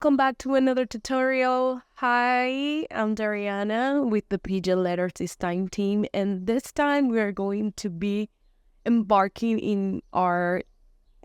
Welcome back to another tutorial. Hi, I'm Doriana with the Pigeon Letters This Time team, and this time we are going to be embarking in our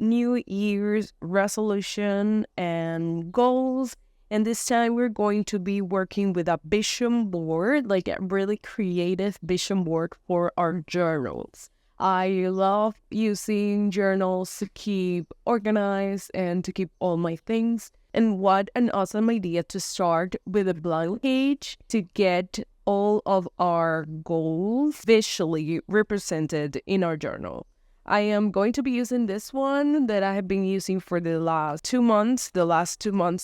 New Year's resolution and goals. And this time we're going to be working with a vision board, like a really creative vision board for our journals. I love using journals to keep organized and to keep all my things. And what an awesome idea to start with a blank page to get all of our goals visually represented in our journal. I am going to be using this one that I have been using for the last 2 months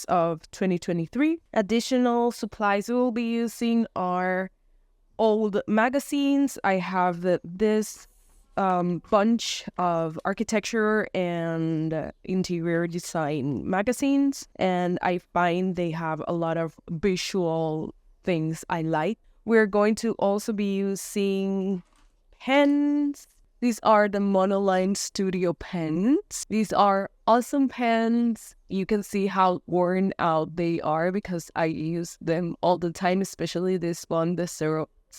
of 2023. Additional supplies we will be using are old magazines. I have this bunch of architecture and interior design magazines, and I find they have a lot of visual things I like. We're going to also be using pens. These are the Monoline Studio pens. These are awesome pens. You can see how worn out they are because I use them all the time, especially this one, the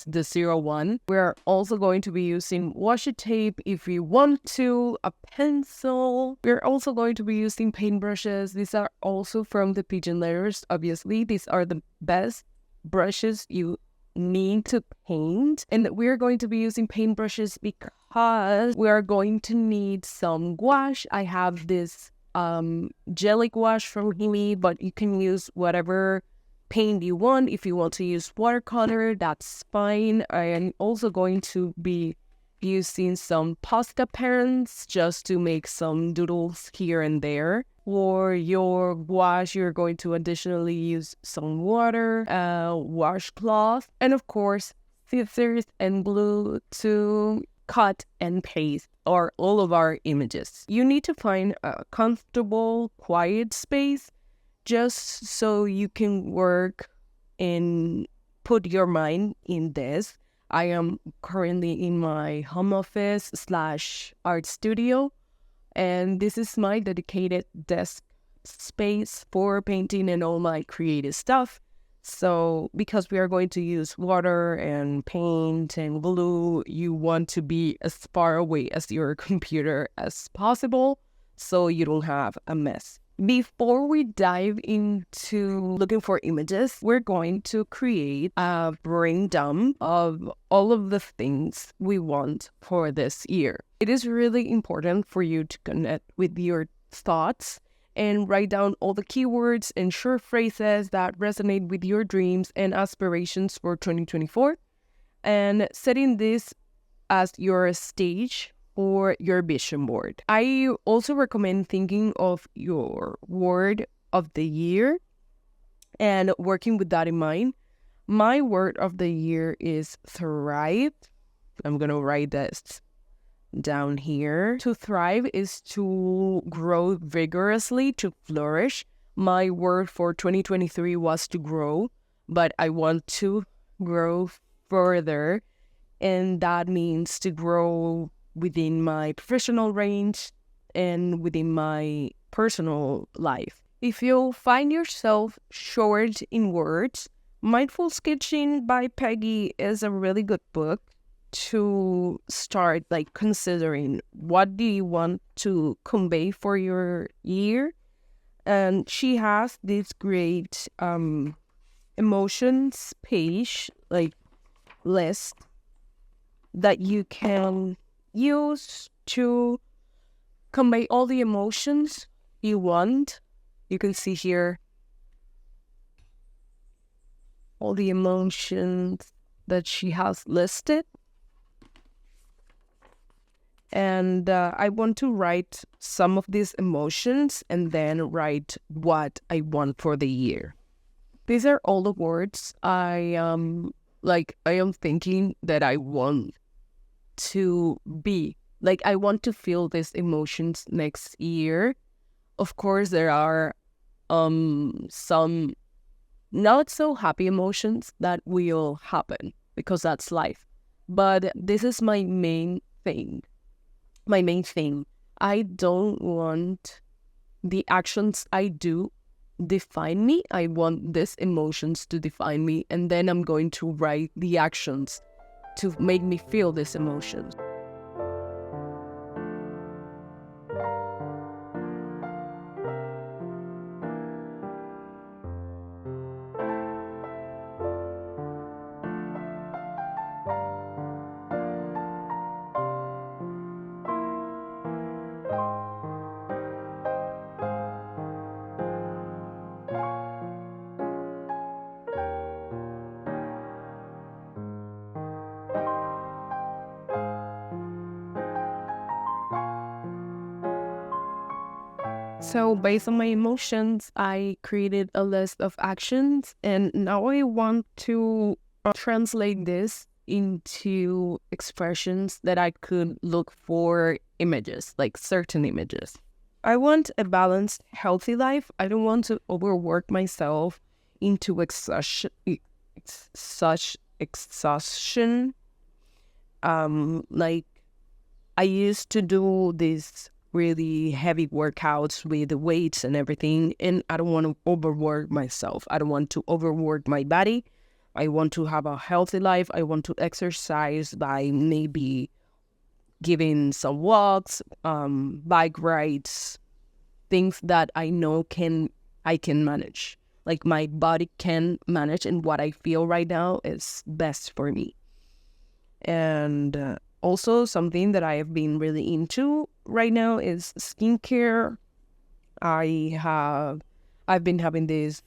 01. We're also going to be using washi tape if we want to, a pencil. We're also going to be using paintbrushes. These are also from the Pigeon Letters, obviously. These are the best brushes you need to paint, and we're going to be using paintbrushes because we are going to need some gouache. I have this jelly gouache from Himi, but you can use whatever paint you want. If you want to use watercolor, that's fine. I am also going to be using some Posca pens just to make some doodles here and there. For your gouache, you're going to additionally use some water, washcloth, and of course, scissors and glue to cut and paste all of our images. You need to find a comfortable, quiet space just so you can work and put your mind in this. I am currently in my home office / art studio, and this is my dedicated desk space for painting and all my creative stuff. So because we are going to use water and paint and glue, you want to be as far away as your computer as possible so you don't have a mess. Before we dive into looking for images, we're going to create a brain dump of all of the things we want for this year. It is really important for you to connect with your thoughts and write down all the keywords and short phrases that resonate with your dreams and aspirations for 2024, and setting this as your stage or your vision board. I also recommend thinking of your word of the year and working with that in mind. My word of the year is thrive. I'm going to write this down here. To thrive is to grow vigorously, to flourish. My word for 2023 was to grow, but I want to grow further, and that means to grow within my professional range and within my personal life. If you find yourself short in words, Mindful Sketching by Peggy is a really good book to start considering what do you want to convey for your year. And she has this great emotions page, list that you can use to convey all the emotions you want. You can see here all the emotions that she has listed. And I want to write some of these emotions and then write what I want for the year. These are all the words I am thinking that I want to be. I want to feel these emotions next year. Of course, there are some not so happy emotions that will happen because that's life. But this is my main thing. I don't want the actions I do define me. I want these emotions to define me, and then I'm going to write the actions to make me feel these emotions. So based on my emotions, I created a list of actions, and now I want to translate this into expressions that I could look for images, like certain images. I want a balanced, healthy life. I don't want to overwork myself into such exhaustion. Like I used to do these really heavy workouts with the weights and everything, and I don't want to overwork myself. I don't want to overwork my body. I want to have a healthy life. I want to exercise by maybe giving some walks, bike rides, things that I know I can manage. Like my body can manage, and what I feel right now is best for me. And also something that I have been really into right now is skincare. I've been having this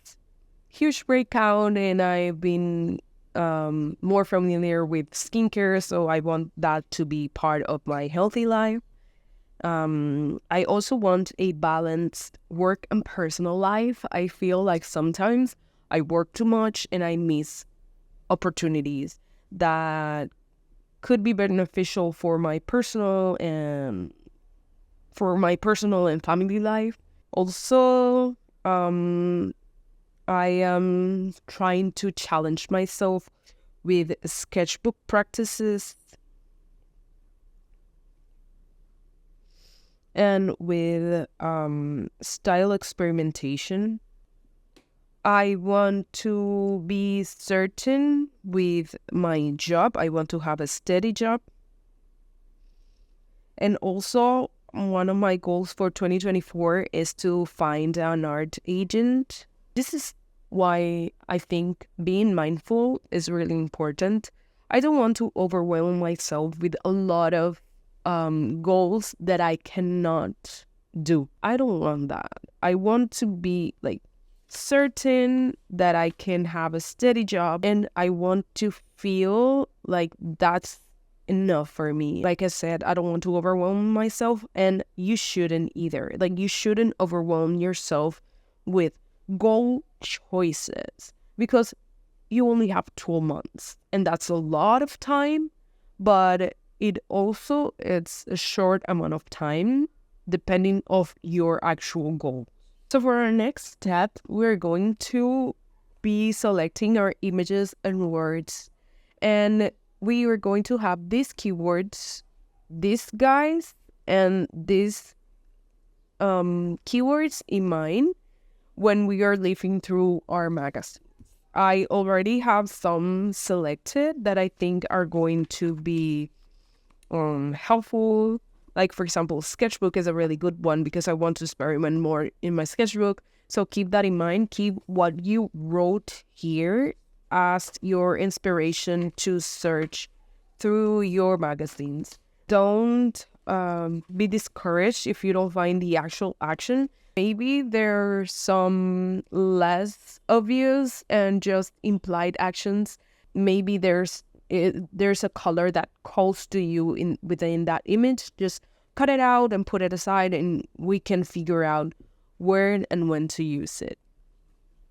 huge breakout, and I've been more familiar with skincare, so I want that to be part of my healthy life. I also want a balanced work and personal life. I feel like sometimes I work too much and I miss opportunities that could be beneficial for my personal and family life. Also, I am trying to challenge myself with sketchbook practices and with style experimentation. I want to be certain with my job. I want to have a steady job. And also, one of my goals for 2024 is to find an art agent. This is why I think being mindful is really important. I don't want to overwhelm myself with a lot of goals that I cannot do. I don't want that. I want to be like certain that I can have a steady job, and I want to feel like that's enough for me. Like I said, I don't want to overwhelm myself, and you shouldn't either. Like you shouldn't overwhelm yourself with goal choices, because you only have 12 months, and that's a lot of time, but it's a short amount of time depending of your actual goal. So for our next step, we're going to be selecting our images and words, and we are going to have these keywords, these guys, and these keywords in mind when we are leafing through our magazine. I already have some selected that I think are going to be helpful. Like, for example, sketchbook is a really good one because I want to experiment more in my sketchbook. So keep that in mind. Keep what you wrote here as your inspiration to search through your magazines. Don't be discouraged if you don't find the actual action. Maybe there's some less obvious and just implied actions. Maybe there's a color that calls to you within that image. Just cut it out and put it aside, and we can figure out where and when to use it.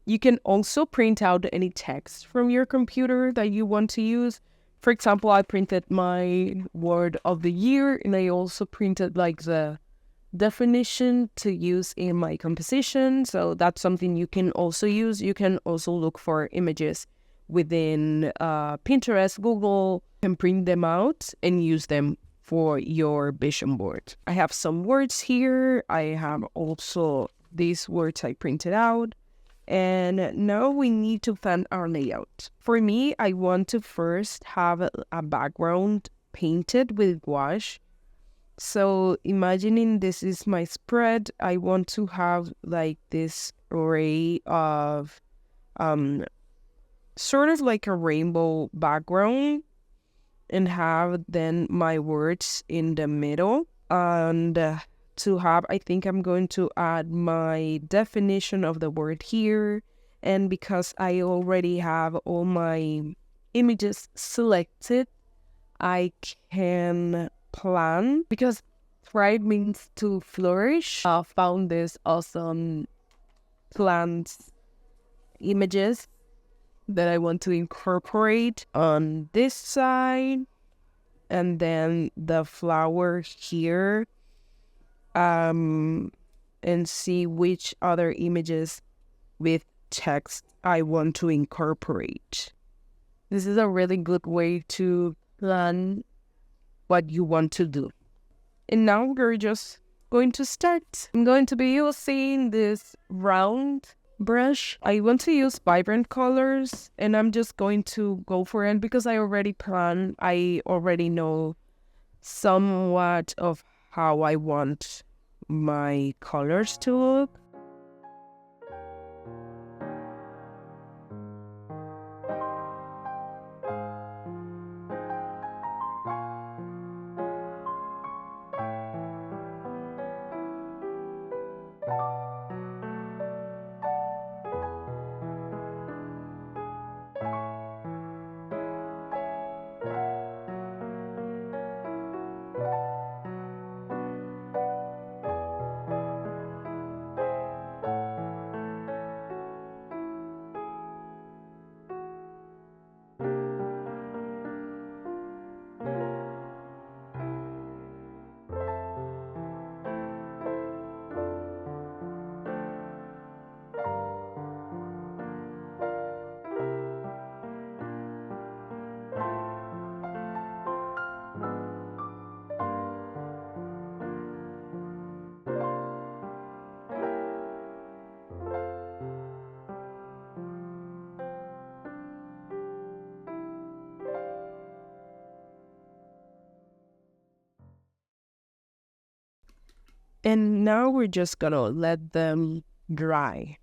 You can also print out any text from your computer that you want to use. For example, I printed my word of the year, and I also printed like the definition to use in my composition. So that's something you can also use. You can also look for images within Pinterest, Google, and print them out and use them for your vision board. I have some words here. I have also these words I printed out. And now we need to plan our layout. For me, I want to first have a background painted with gouache. So imagining this is my spread, I want to have like this array of sort of like a rainbow background, and have then my words in the middle. And to have, I think I'm going to add my definition of the word here. And because I already have all my images selected, I can plan, because thrive means to flourish. I found this awesome plants images that I want to incorporate on this side, and then the flower here, and see which other images with text I want to incorporate. This is a really good way to plan what you want to do. And now we're just going to start. I'm going to be using this round brush. I want to use vibrant colors, and I'm just going to go for it because I already know somewhat of how I want my colors to look. And now we're just gonna let them dry.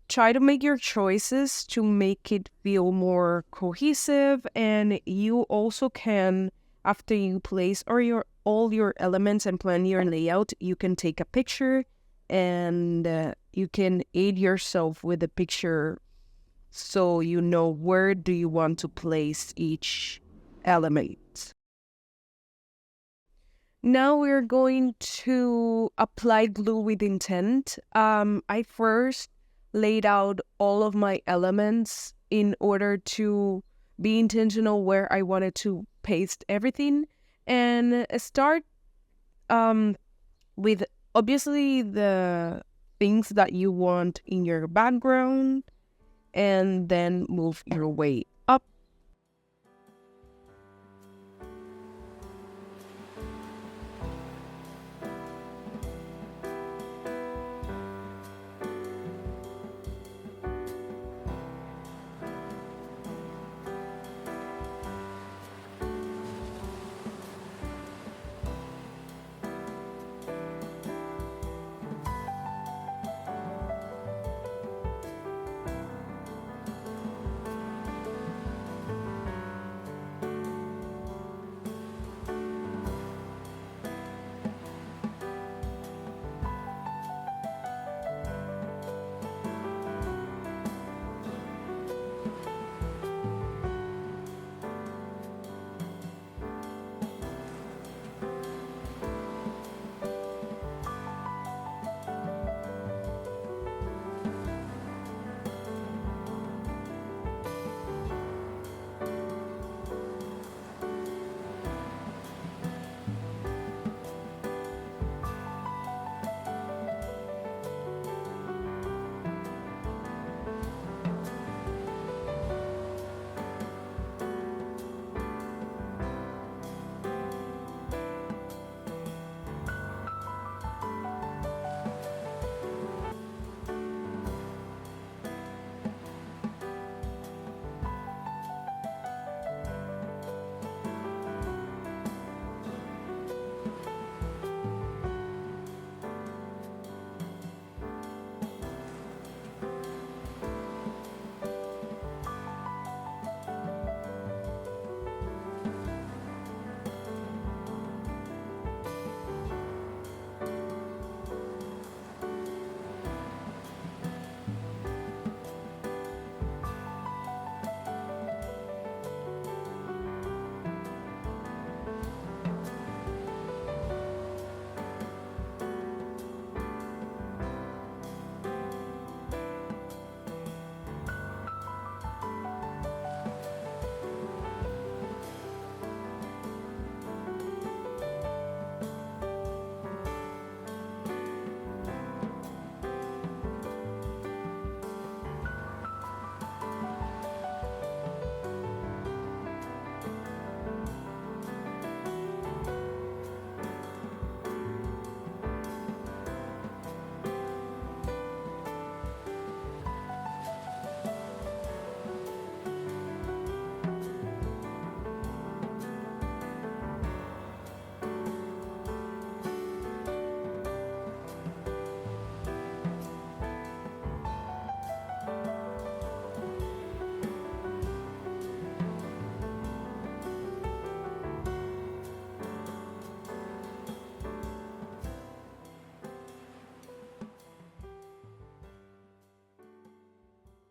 Try to make your choices to make it feel more cohesive, and you also can, after you place all your elements and plan your layout, you can take a picture, and you can aid yourself with the picture so you know where do you want to place each element. Now we're going to apply glue with intent. I first laid out all of my elements in order to be intentional where I wanted to paste everything, and start with obviously the things that you want in your background, and then move your way up.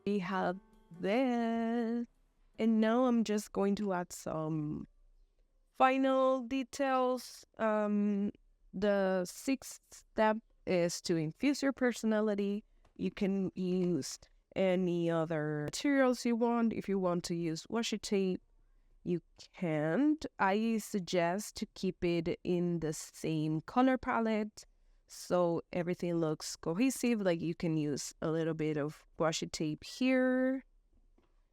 We have this. And now I'm just going to add some final details. The sixth step is to infuse your personality. You can use any other materials you want. If you want to use washi tape, you can. I suggest to keep it in the same color palette so everything looks cohesive. Like you can use a little bit of washi tape here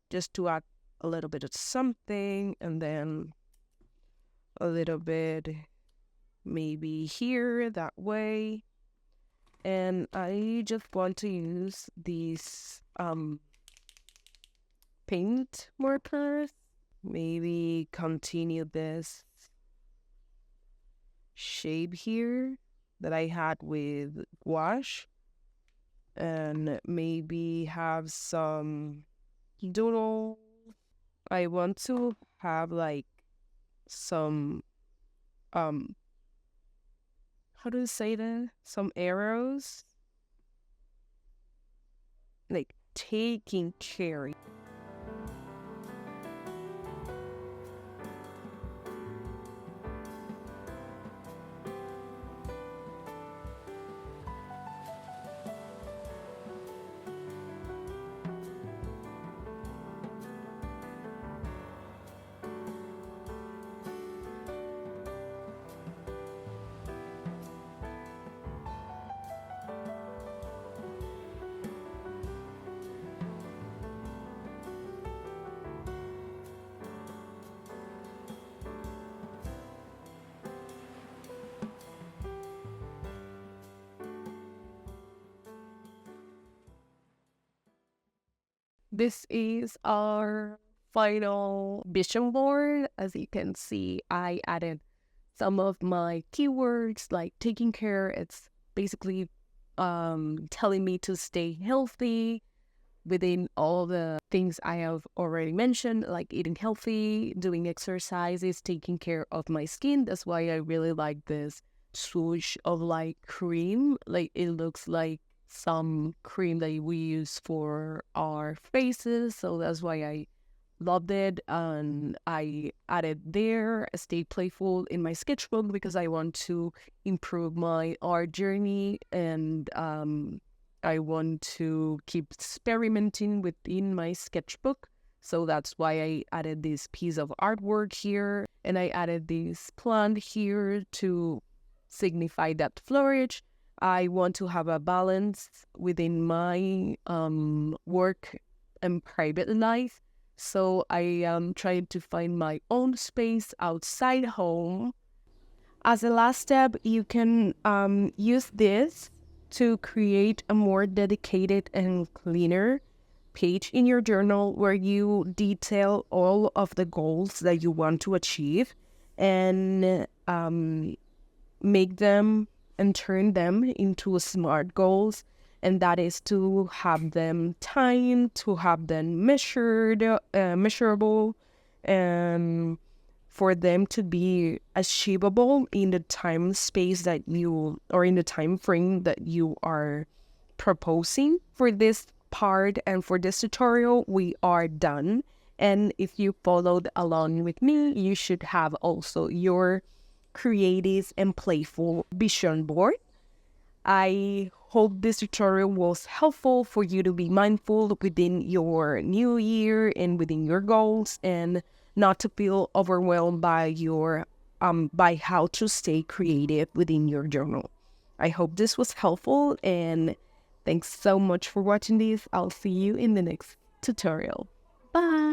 just to add a little bit of something, and then a little bit maybe here, that way. And I just want to use these paint markers. Maybe continue this shape here that I had with gouache, and maybe have some doodle. I want to have like some how do you say that? Some arrows, like taking care. this is our final vision board. As you can see, I added some of my keywords like taking care. It's basically telling me to stay healthy within all the things I have already mentioned, like eating healthy, doing exercises, taking care of my skin. That's why I really like this swoosh of like cream. Like it looks like some cream that we use for our faces. So that's why I loved it. And I added there stay playful in my sketchbook because I want to improve my art journey, and I want to keep experimenting within my sketchbook. So that's why I added this piece of artwork here, and I added this plant here to signify that flourish. I want to have a balance within my work and private life. So I am trying to find my own space outside home. As a last step, you can use this to create a more dedicated and cleaner page in your journal where you detail all of the goals that you want to achieve, and make them and turn them into SMART goals. And that is to have them timed, to have them measurable, and for them to be achievable in the time space that you, or in the time frame that you are proposing. For this part and for this tutorial, we are done. And if you followed along with me, you should have also your creative and playful vision board. I hope this tutorial was helpful for you to be mindful within your new year and within your goals, and not to feel overwhelmed by your by how to stay creative within your journal. I hope this was helpful, and thanks so much for watching this. I'll see you in the next tutorial. Bye.